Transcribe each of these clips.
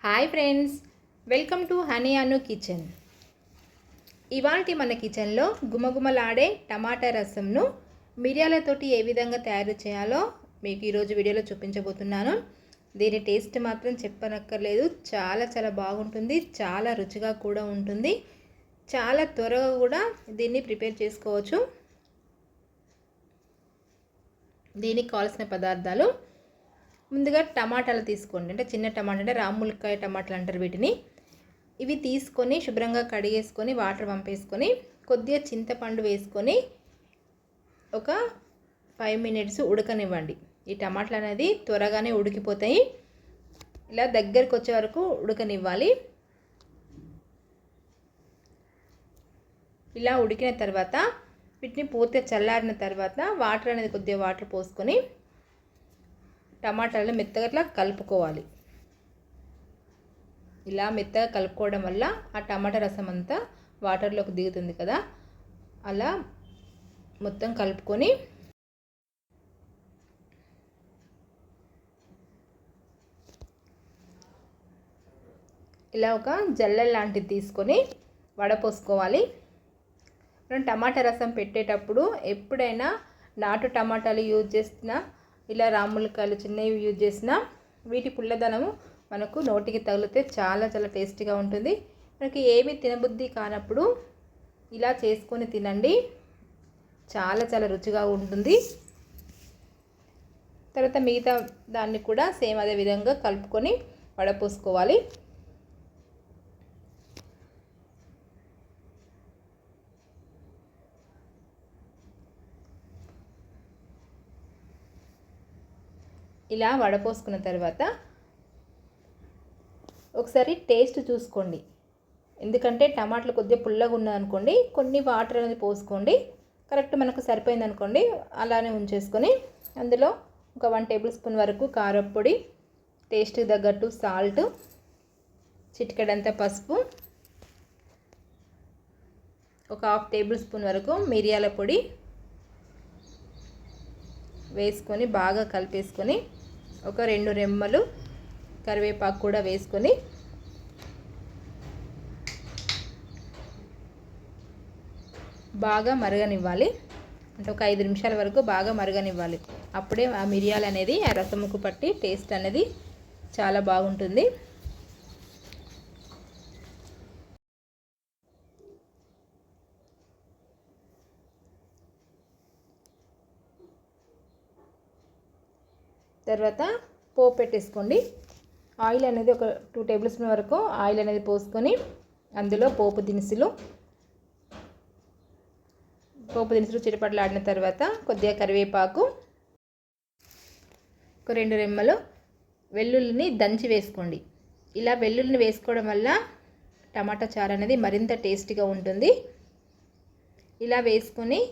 Hi friends, welcome to honey Anu kitchen. ఇవాల్టి మన కిచెన్లో గుమగుమలాడే టమాటా రసంను మిరియాలతోటి ఏ విధంగా తయారు చేయాలో మీకు ఈరోజు వీడియోలో చూపించబోతున్నాను. దీని టేస్ట్ మాత్రం చెప్పనక్కర్లేదు, చాలా బాగుంటుంది, చాలా రుచిగా కూడా ఉంటుంది. చాలా త్వరగా కూడా దీన్ని ప్రిపేర్ చేసుకోవచ్చు. దీనికి కావాల్సిన పదార్థాలు, ముందుగా టమాటాలు తీసుకోండి. అంటే చిన్న టమాటా, అంటే రాములకాయ టమాటాలు అంటారు వీటిని. ఇవి తీసుకొని శుభ్రంగా కడిగేసుకొని వాటర్ పంపేసుకొని కొద్దిగా చింతపండు వేసుకొని ఒక 5 minutes ఉడకనివ్వండి. ఈ టమాటాలు అనేది త్వరగానే ఉడికిపోతాయి. ఇలా దగ్గరికి వచ్చే వరకు ఉడకనివ్వాలి. ఇలా ఉడికిన తర్వాత వీటిని పూర్తిగా చల్లారిన తర్వాత వాటర్ అనేది కొద్దిగా వాటర్ పోసుకొని టమాటాలను మెత్తగా ఇట్లా కలుపుకోవాలి. ఇలా మెత్తగా కలుపుకోవడం వల్ల ఆ టమాటా రసం అంతా వాటర్లోకి దిగుతుంది కదా. అలా మొత్తం కలుపుకొని ఇలా ఒక జల్లెడ లాంటిది తీసుకొని వడపోసుకోవాలి. మనం టమాటా రసం పెట్టేటప్పుడు ఎప్పుడైనా నాటు టమాటాలు యూజ్ చేసినా, ఇలా రాములకాయలు చిన్నవి యూజ్ చేసిన వీటి పుల్లదనము మనకు నోటికి తగిలితే చాలా టేస్టీగా ఉంటుంది. మనకి ఏమి తినబుద్ధి కానప్పుడు ఇలా చేసుకొని తినండి, చాలా రుచిగా ఉంటుంది. తర్వాత మిగతా దాన్ని కూడా సేమ్ అదే విధంగా కలుపుకొని వడపోసుకోవాలి. ఇలా వడపోసుకున్న తర్వాత ఒకసారి టేస్ట్ చూసుకోండి. ఎందుకంటే టమాటాలు కొద్దిగా పుల్లగా ఉన్నదనుకోండి, కొన్ని వాటర్ అనేది పోసుకోండి. కరెక్ట్ మనకు సరిపోయింది అనుకోండి, అలానే ఉంచేసుకొని అందులో ఒక 1 tablespoon వరకు కారప్పొడి, టేస్ట్కి తగ్గట్టు సాల్ట్, చిటికెడంత పసుపు, ఒక 1/2 tablespoon వరకు మిరియాల పొడి వేసుకొని బాగా కలిపేసుకొని ఒక 2 రెమ్మలు కరివేపాకు కూడా వేసుకొని బాగా మరగనివ్వాలి. అంటే ఒక 5 నిమిషాల వరకు బాగా మరగనివ్వాలి. అప్పుడే ఆ మిరియాలు అనేది ఆ రసముకు పట్టి టేస్ట్ అనేది చాలా బాగుంటుంది. తర్వాత పోపు పెట్టేసుకోండి. ఆయిల్ అనేది ఒక 2 tablespoon వరకు ఆయిల్ అనేది పోసుకొని అందులో పోపు దినుసులు చిటపటలాడిన తర్వాత కొద్దిగా కరివేపాకు, ఒక 2 రెమ్మలు వెల్లుల్లిని దంచి వేసుకోండి. ఇలా వెల్లుల్లిని వేసుకోవడం వల్ల టమాటా చారు అనేది మరింత టేస్టీగా ఉంటుంది. ఇలా వేసుకొని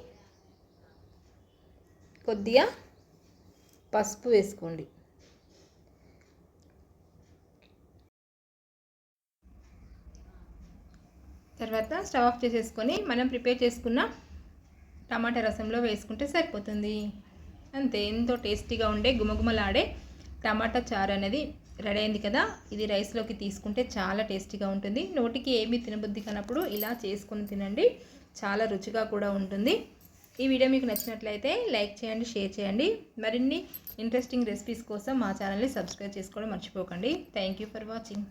కొద్దిగా పసుపు వేసుకోండి. తర్వాత స్టవ్ ఆఫ్ చేసేసుకొని మనం ప్రిపేర్ చేసుకున్న టమాటా రసంలో వేసుకుంటే సరిపోతుంది. అంతే, ఎంతో టేస్టీగా ఉండే గుమగుమలాడే టమాటా చారు అనేది రెడీ అయింది కదా. ఇది రైస్లోకి తీసుకుంటే చాలా టేస్టీగా ఉంటుంది. నోటికి ఏమీ తినబుద్ధి కానప్పుడు ఇలా చేసుకొని తినండి, చాలా రుచిగా కూడా ఉంటుంది. ఈ వీడియో మీకు నచ్చినట్లయితే లైక్ చేయండి, షేర్ చేయండి. మరిన్ని ఇంట్రెస్టింగ్ రెసిపీస్ కోసం మా ఛానల్ని సబ్స్క్రైబ్ చేసుకోవడం మర్చిపోకండి. Thank you for watching.